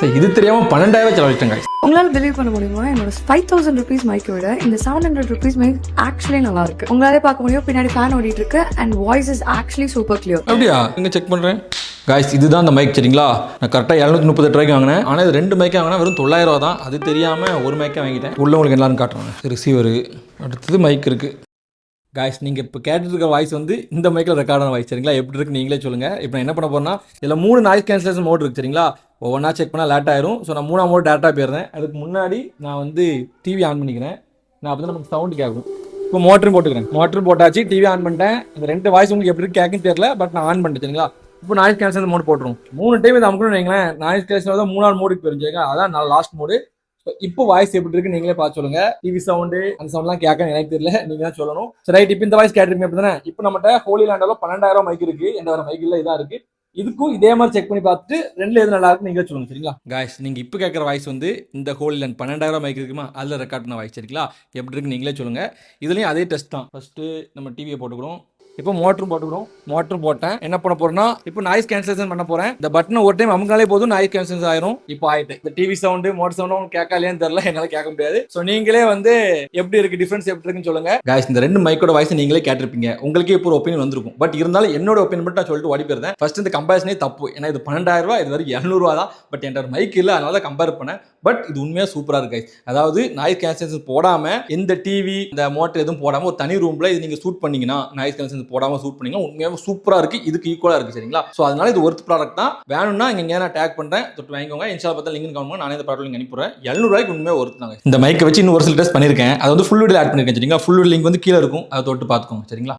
இது தெரியாம 12,000 செலவழிச்சேன் guys. உங்களால பிலீவ் பண்ண முடியுமா என்னோட 5000 rupees மைக்கை விட இந்த 700 rupees மைக் ஆக்சுவலி நல்லா இருக்கு. உங்களாலே பார்க்க முடியும் பின்னாடி ஃபேன் ஓடிட்டு இருக்கு and voice is actually super clear. அப்படியா? இங்க செக் பண்றேன். காய்ஸ் இதுதான் அந்த மைக் சரிங்களா? நான் கரெக்டாக 738 ரூபாய்க்கு வாங்கினேன். ஆனால் இது 2 மைக்கே வாங்கினா வெறும் 900 ரூபா தான். அது தெரியாமல் ஒரு மைக்கே வாங்கிட்டேன். உள்ள உங்களுக்கு எல்லாரும் காட்டுறாங்க. ரிசீவரு அடுத்தது மைக் இருக்குது. காய்ஸ் நீங்கள் இப்போ கேட்டுருக்க வாய்ஸ் வந்து இந்த மைக்கில் ரெக்கார்டான வாய்ஸ் சரிங்களா? எப்படி இருக்குது நீங்களே சொல்லுங்கள். இப்போ நான் என்ன பண்ண போகிறேன்னா இதில் 3 நாய்ஸ் கேன்சலேஷன் மோட் இருக்குது சரிங்களா? ஒவ்வொன்றா செக் பண்ணால் லேட் ஆயிரும். ஸோ நான் 3ஆம் மோட் டேரெக்டாக போயிருந்தேன். அதுக்கு முன்னாடி நான் வந்து டிவி ஆன் பண்ணிக்கிறேன். நான் அப்போ தான் நமக்கு சவுண்டு கேட்கும். இப்போ மோட்டரும் போட்டுக்கிறேன். மோட்டரும் போட்டாச்சு, டிவி ஆன் பண்ணிட்டேன். இந்த 2 வாய்ஸ் உங்களுக்கு எப்படி கேட்குன்னு தெரியல, பட் நான் ஆன் பண்ணிட்டேன் சரிங்களா? இப்போ நாய்ஸ் கேன்சல் மோட் போட்டுரும். 3 டைம் இது அமுக்கணும்னு வைங்களேன். நாய்ஸ் கேன்சல் தான் 3ஆவது மோடுக்கு போயிருந்துங்க. அதான் நான் லாஸ்ட் மோடு. இப்போ வாய்ஸ் எப்படி இருக்கு நீங்களே பார்த்து சொல்லுங்க. டிவி சவுண்டு அந்த சவுண்ட்லாம் கேட்க எனக்கு தெரியல, நீங்க தான் சொல்லணும். சரி ரைட், இப்போ இந்த வாய்ஸ் கேட்டிருக்கீங்க அப்படி தானே? இப்போ நம்மகிட்ட ஹோலி லேண்டால 12,000 மைக் இருக்கு. எந்த வர மைக் இல்லை, இதாக இருக்கு. இதுக்கும் இதே மாதிரி செக் பண்ணி பார்த்துட்டு 2ல எது நல்லா இருக்கு நீங்களே சொல்லுங்க சரிங்களா? காய்ஸ் நீங்க இப்போ கேட்குற வாய்ஸ் வந்து இந்த ஹோலி லேண்ட் 12,000 மைக் இருக்குமா, அதில் ரெக்கார்ட் பண்ண வாய்ஸ் சரிங்களா? எப்படி இருக்கு நீங்களே சொல்லுங்க. இதுலயும் அதே டெஸ்ட் தான். ஃபர்ஸ்ட் நம்ம டிவியை போட்டுக்கிறோம். இப்போ மோட்டரும் போட்டுக்கிறோம். மோட்டர் போட்டேன். என்ன பண்ண போறேன்னா இப்போ நாய்ஸ் கேன்சலேஷன் பண்ண போறேன். இந்த பட்டனை ஒரு டைம் அமுக்காலே போதும், நாய்ஸ் கேன்சலேஷன் ஆயிரும். இப்போ ஆயிட்டு. இந்த டிவி சவுண்டு மோட்டர் சவுண்டும் கேட்கலையான்னு தெரியல, என்னால கேட்க முடியாது. ஸோ நீங்களே வந்து எப்படி இருக்கு டிஃபரன்ஸ் எப்படி இருக்குன்னு சொல்லுங்க. காய்ஸ் இந்த 2 மைக்கோட வாய்ஸ் நீங்களே கேட்டிருப்பீங்க. உங்களுக்கே இப்போ ஒரு ஒப்பீனியன் வந்திருக்கும். பட் இருந்தாலும் என்னோட ஒப்பீனியன் மட்டும் நான் சொல்லிட்டு ஓடி போயிருந்தேன். ஃபர்ஸ்ட் இந்த கம்பேரிசனே தப்பு. ஏன்னா இது 12,000 ரூபாய், இது வரை 700 ரூபா தான். பட் என்கிட்ட மைக் இல்லை, அதனால தான் கம்பேர் பண்ணேன். பட் இது உண்மையாக சூப்பராக இருக்கு guys. அதாவது நாய்ஸ் கேன்சலேஷன் போடாம எந்த டிவி இந்த மோட்டர் எதுவும் போடாம ஒரு தனி ரூம்ல இது நீங்க ஷூட் பண்ணீங்கன்னா, நாய்ஸ் கேன்சலேஷன் போடாம ஷூட் பண்ணீங்கன்னா உண்மையாக சூப்பராக இருக்கு. இதுக்கு ஈக்குவலாக இருக்கு சரிங்களா? ஸோ அதனால இது ஒர்த் ப்ராடக்ட் தான். வேணும்னா இங்கே நான் டேக் பண்ணுறேன், தொட்டு வாங்கிக்கோங்க. இன்ஸ்டா பார்த்தா லிங்க் கவுண்ட் நானே இந்த ப்ராடக்ட் அனுப்பிடுறேன். 700 ரூபாய்க்கு உண்மையாக ஒர்த் தாங்க. இந்த மைக்கை வச்சு இன்னும் ஒரு சில டெஸ்ட் பண்ணியிருக்கேன். அது வந்து ஃபுல் வீடியோ ஆட் பண்ணியிருக்கேன் சரிங்களா? ஃபுல் வீடியோ லிங்க் வந்து கீழே இருக்கும், அதை தொட்டு பார்த்துக்கோங்க சரிங்களா?